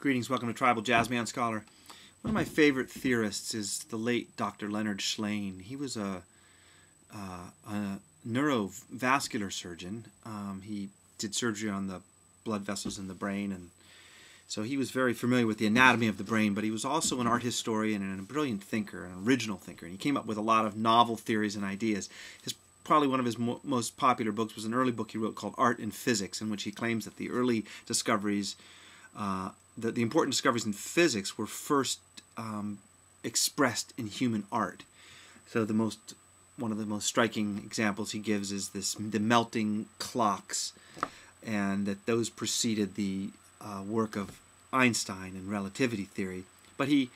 Greetings, welcome to Tribal Jazzman Scholar. One of my favorite theorists is the late Dr. Leonard Shlain. He was a neurovascular surgeon. He did surgery on the blood vessels in the brain, and so he was very familiar with the anatomy of the brain, but he was also an art historian and a brilliant thinker, an original thinker, and he came up with a lot of novel theories and ideas. Probably one of his most popular books was an early book he wrote called Art and Physics, in which he claims that the early discoveries, the important discoveries in physics were first expressed in human art. So one of the most striking examples he gives is the melting clocks, and that those preceded the work of Einstein and relativity theory. But he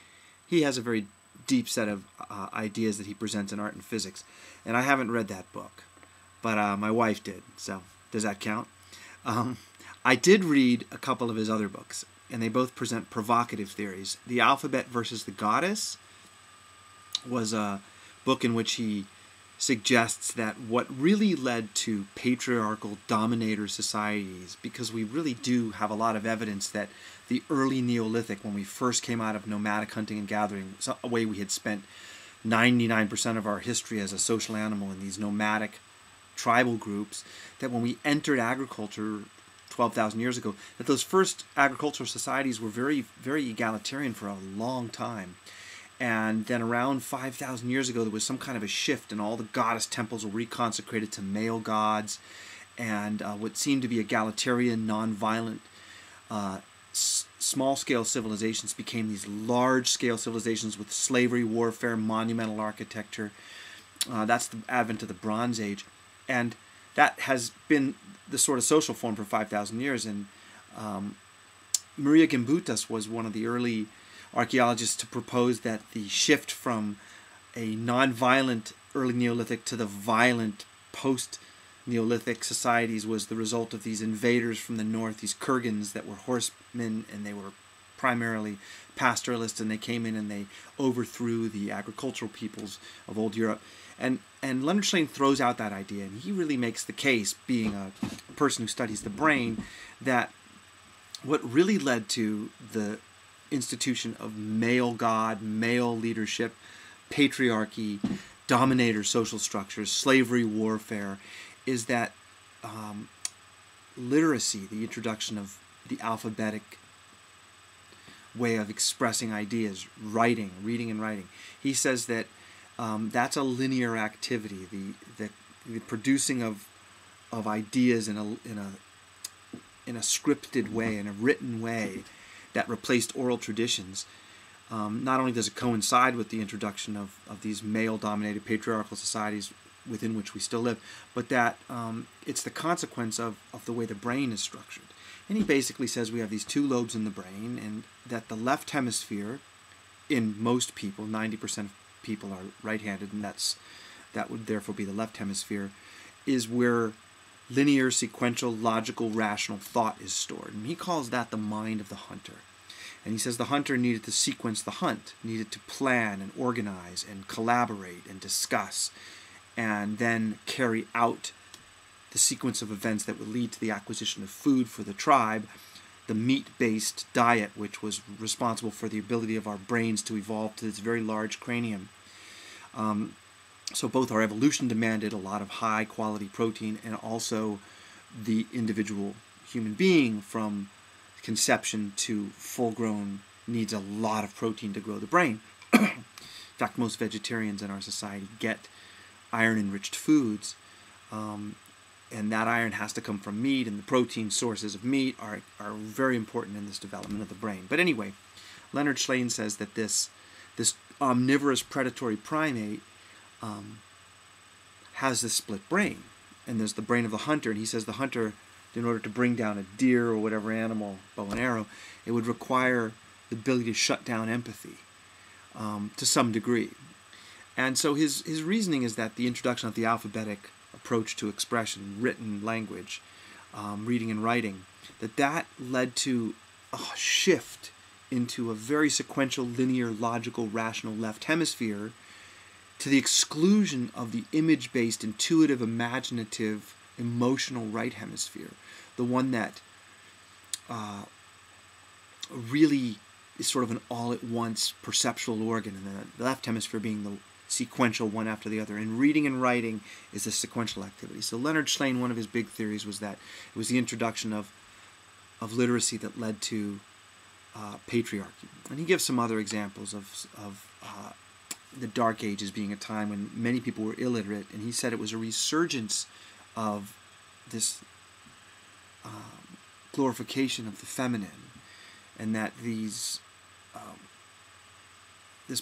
has a very deep set of ideas that he presents in Art and Physics, and I haven't read that book, but my wife did, so does that count? I did read a couple of his other books, and they both present provocative theories. The Alphabet versus the Goddess was a book in which he suggests that what really led to patriarchal dominator societies, because we really do have a lot of evidence that the early Neolithic, when we first came out of nomadic hunting and gathering, a way we had spent 99% of our history as a social animal in these nomadic tribal groups, that when we entered agriculture 12,000 years ago, that those first agricultural societies were very, very egalitarian for a long time. And then around 5,000 years ago, there was some kind of a shift, and all the goddess temples were reconsecrated to male gods, and what seemed to be egalitarian, non-violent, small-scale civilizations became these large-scale civilizations with slavery, warfare, monumental architecture. That's the advent of the Bronze Age, and that has been the sort of social form for 5,000 years. And Maria Gimbutas was one of the early archaeologists to propose that the shift from a non-violent early Neolithic to the violent post-Neolithic societies was the result of these invaders from the north, these Kurgans that were horsemen, and they were primarily pastoralists, and they came in and they overthrew the agricultural peoples of old Europe. And Leonard Shlain throws out that idea, and he really makes the case, being a person who studies the brain, that what really led to the institution of male god, male leadership, patriarchy, dominator social structures, slavery, warfare, is that literacy, the introduction of the alphabetic way of expressing ideas, writing, reading and writing. He says that that's a linear activity, the producing of ideas in a scripted way, in a written way, that replaced oral traditions. Not only does it coincide with the introduction of these male-dominated patriarchal societies within which we still live, but that it's the consequence of the way the brain is structured. And he basically says we have these two lobes in the brain, and that the left hemisphere, in most people, 90% of people are right-handed, and that would therefore be the left hemisphere, is where linear, sequential, logical, rational thought is stored. And he calls that the mind of the hunter. And he says the hunter needed to sequence the hunt, needed to plan and organize and collaborate and discuss, and then carry out the sequence of events that would lead to the acquisition of food for the tribe, the meat-based diet, which was responsible for the ability of our brains to evolve to this very large cranium. So both our evolution demanded a lot of high-quality protein, and also the individual human being from conception to full-grown needs a lot of protein to grow the brain. In fact, most vegetarians in our society get iron-enriched foods, and that iron has to come from meat, and the protein sources of meat are very important in this development of the brain. But anyway, Leonard Shlain says that this omnivorous predatory primate has this split brain, and there's the brain of the hunter, and he says the hunter, in order to bring down a deer or whatever animal, bow and arrow, it would require the ability to shut down empathy to some degree. And so his reasoning is that the introduction of the alphabetic approach to expression, written language, reading and writing, that led to a shift into a very sequential, linear, logical, rational left hemisphere, to the exclusion of the image-based, intuitive, imaginative, emotional right hemisphere, the one that really is sort of an all-at-once perceptual organ, and the left hemisphere being the sequential one after the other. And reading and writing is a sequential activity. So Leonard Shlain, one of his big theories was that it was the introduction of literacy that led to patriarchy. And he gives some other examples of the Dark Ages being a time when many people were illiterate, and he said it was a resurgence of this glorification of the feminine, and that this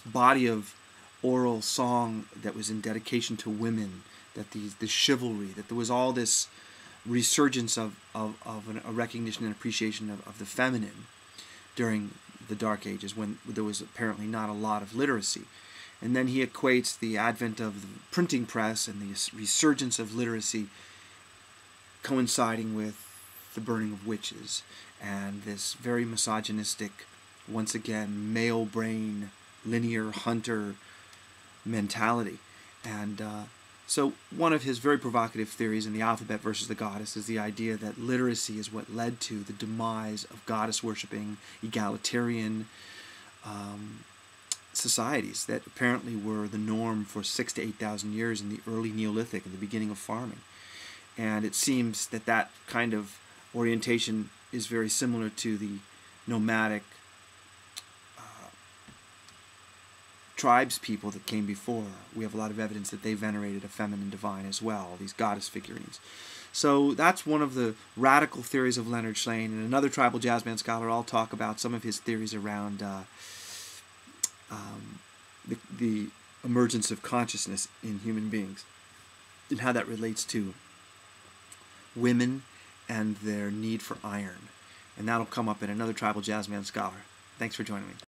body of oral song that was in dedication to women, that the chivalry, that there was all this resurgence of a recognition and appreciation of the feminine during the Dark Ages, when there was apparently not a lot of literacy. And then he equates the advent of the printing press and the resurgence of literacy coinciding with the burning of witches and this very misogynistic, once again, male brain, linear hunter mentality. And so one of his very provocative theories in The Alphabet versus the Goddess is the idea that literacy is what led to the demise of goddess-worshipping, egalitarian societies that apparently were the norm for 6,000 to 8,000 years in the early Neolithic and the beginning of farming. And it seems that that kind of orientation is very similar to the nomadic tribes people that came before. We have a lot of evidence that they venerated a feminine divine as well, these goddess figurines. So that's one of the radical theories of Leonard Shlain. And another tribal jazzman scholar, I'll talk about some of his theories around the emergence of consciousness in human beings and how that relates to women and their need for iron. And that'll come up in another tribal jazzman scholar. Thanks for joining me.